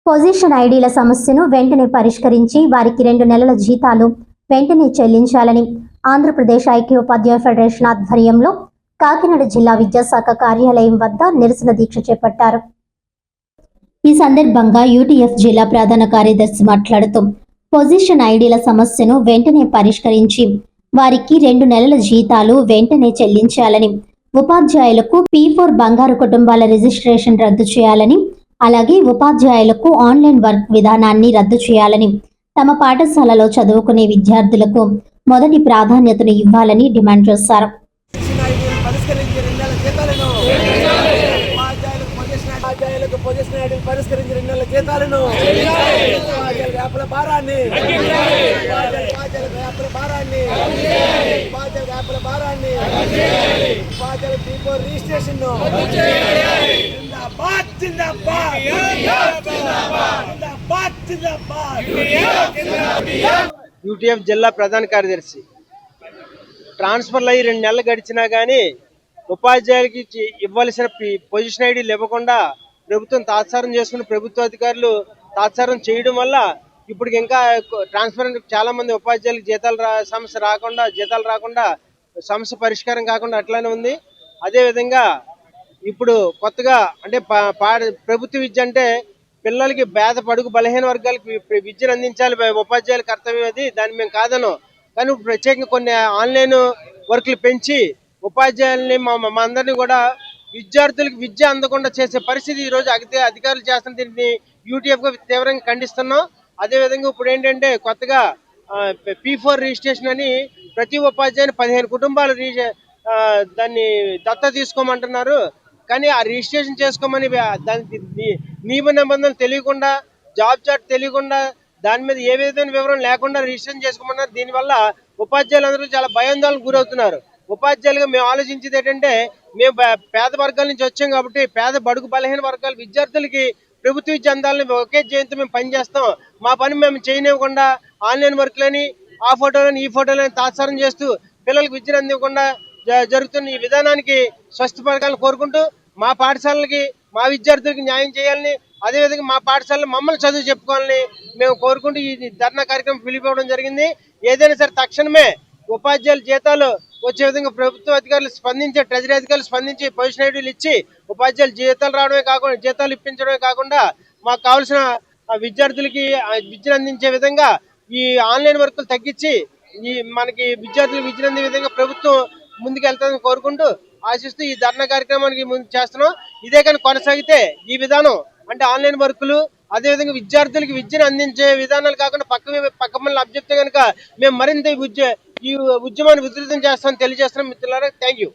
Position ఐడీల సమస్యను వెంటనే పరిష్కరించి వారికి 2 నెలల జీతాలు వెంటనే చెల్లించాలని ఆంధ్రప్రదేశ్ ఐక్య ఉపాధ్యాయ ఫెడరేషన్ ఆధ్వర్యంలో కాకినాడ జిల్లా విద్యాశాఖ కార్యాలయం వద్ద నిరసన దీక్ష చేపట్టారు. ఈ సందర్భంగా యూటీఎఫ్ జిల్లా ప్రధాన కార్యదర్శి మాట్లాడుతూ పొజిషన్ ఐడీల సమస్యను వెంటనే పరిష్కరించి వారికి 2 నెలల జీతాలు వెంటనే చెల్లించాలని, ఉపాధ్యాయులకు P4 బంగారు కుటుంబాల రిజిస్ట్రేషన్ రద్దు చేయాలని, అలాగే ఉపాధ్యాయులకు ఆన్లైన్ వర్క్ విధానాన్ని రద్దు చేయాలని, తమ పాఠశాలలో చదువుకునే విద్యార్థులకు మొదటి ప్రాధాన్యతను ఇవ్వాలని డిమాండ్ చేశారు. యూటీఎఫ్ జిల్లా ప్రధాన కార్యదర్శి. ట్రాన్స్ఫర్లు అయ్యి 2 నెలలు గడిచినా కానీ ఉపాధ్యాయులకి ఇవ్వాల్సిన పొజిషన్ ఐడీలు ఇవ్వకుండా ప్రభుత్వం తాత్సారం చేసుకుని ప్రభుత్వ అధికారులు తాత్సారం చేయడం వల్ల ఇప్పుడు ఇంకా ట్రాన్స్ఫర్ చాలా మంది ఉపాధ్యాయులకు జీతాలు రాకుండా సమస్య పరిష్కారం కాకుండా అట్లానే ఉంది. అదేవిధంగా ఇప్పుడు కొత్తగా అంటే ప్రభుత్వ విద్య అంటే పిల్లలకి బడుగు బలహీన వర్గాలకి విద్యను అందించాలి, ఉపాధ్యాయుల కర్తవ్యం అది, దాన్ని మేము కాదను. కానీ ప్రత్యేకంగా కొన్ని ఆన్లైన్ వర్క్లు పెంచి ఉపాధ్యాయుల్ని మా అందరినీ కూడా విద్యార్థులకు విద్య అందకుండా చేసే పరిస్థితి ఈరోజు అధికారులు చేస్తున్న దీన్ని యూటీఎఫ్గా తీవ్రంగా ఖండిస్తున్నాం. అదేవిధంగా ఇప్పుడు ఏంటంటే కొత్తగా P4 రిజిస్ట్రేషన్ అని ప్రతి ఉపాధ్యాయుని 15 కుటుంబాలు దాన్ని దత్తా తీసుకోమంటున్నారు. కానీ ఆ రిజిస్ట్రేషన్ చేసుకోమని దానికి నియమ నిబంధనలు తెలియకుండా, జాబ్ చార్ట్ తెలియకుండా, దాని మీద ఏ విధమైన వివరం లేకుండా రిజిస్ట్రేషన్ చేసుకోమన్నారు. దీనివల్ల ఉపాధ్యాయులందరూ చాలా భయాందోళనకు గురవుతున్నారు. ఉపాధ్యాయులుగా మేము ఆలోచించేది ఏంటంటే, మేము పేద వర్గాల నుంచి వచ్చాం కాబట్టి పేద బడుగు బలహీన వర్గాల విద్యార్థులకి ప్రభుత్వ విద్య అందాలని ఒకే జయంతో మేము పనిచేస్తాం. మా పని మేము చేయనివ్వకుండా ఆన్లైన్ వర్క్లని, ఆ ఫోటోలని ఈ ఫోటోలని తాత్సారం చేస్తూ పిల్లలకు విద్యను అందివ్వకుండా జరుగుతున్న ఈ విధానానికి స్వస్థపరకాలను కోరుకుంటూ మా పాఠశాలకి మా విద్యార్థులకి న్యాయం చేయాలని, అదేవిధంగా మా పాఠశాలలో మమ్మల్ని చదువు చెప్పుకోవాలని మేము కోరుకుంటూ ఈ ధర్నా కార్యక్రమం పిలిపివ్వడం జరిగింది. ఏదైనా సరే తక్షణమే ఉపాధ్యాయుల జీతాలు వచ్చే విధంగా ప్రభుత్వ అధికారులు స్పందించి, ట్రెజరీ అధికారులు స్పందించి పొజిషన్ ఐడీలు ఇచ్చి ఉపాధ్యాయులు జీతాలు ఇప్పించడమే కాకుండా మాకు కావాల్సిన విద్యార్థులకి విద్యను అందించే విధంగా ఈ ఆన్లైన్ వర్కులు తగ్గించి మనకి విద్యార్థులకు విద్యను అందే విధంగా ప్రభుత్వం ముందుకు వెళ్తామని కోరుకుంటూ ఆశిస్తూ ఈ ధర్నా కార్యక్రమానికి ముందు చేస్తున్నాం. ఇదే కానీ కొనసాగితే ఈ విధానం అంటే ఆన్లైన్ వర్కులు, అదేవిధంగా విద్యార్థులకి విద్యను అందించే విధానాలు కాకుండా పక్క మనల్ని అబ్జెక్ట్ కనుక మేము మరింత ఈ ఉద్యమాన్ని ఉధృతం చేస్తామని తెలియజేస్తున్నాం. మిత్రులారా, థ్యాంక్ యూ.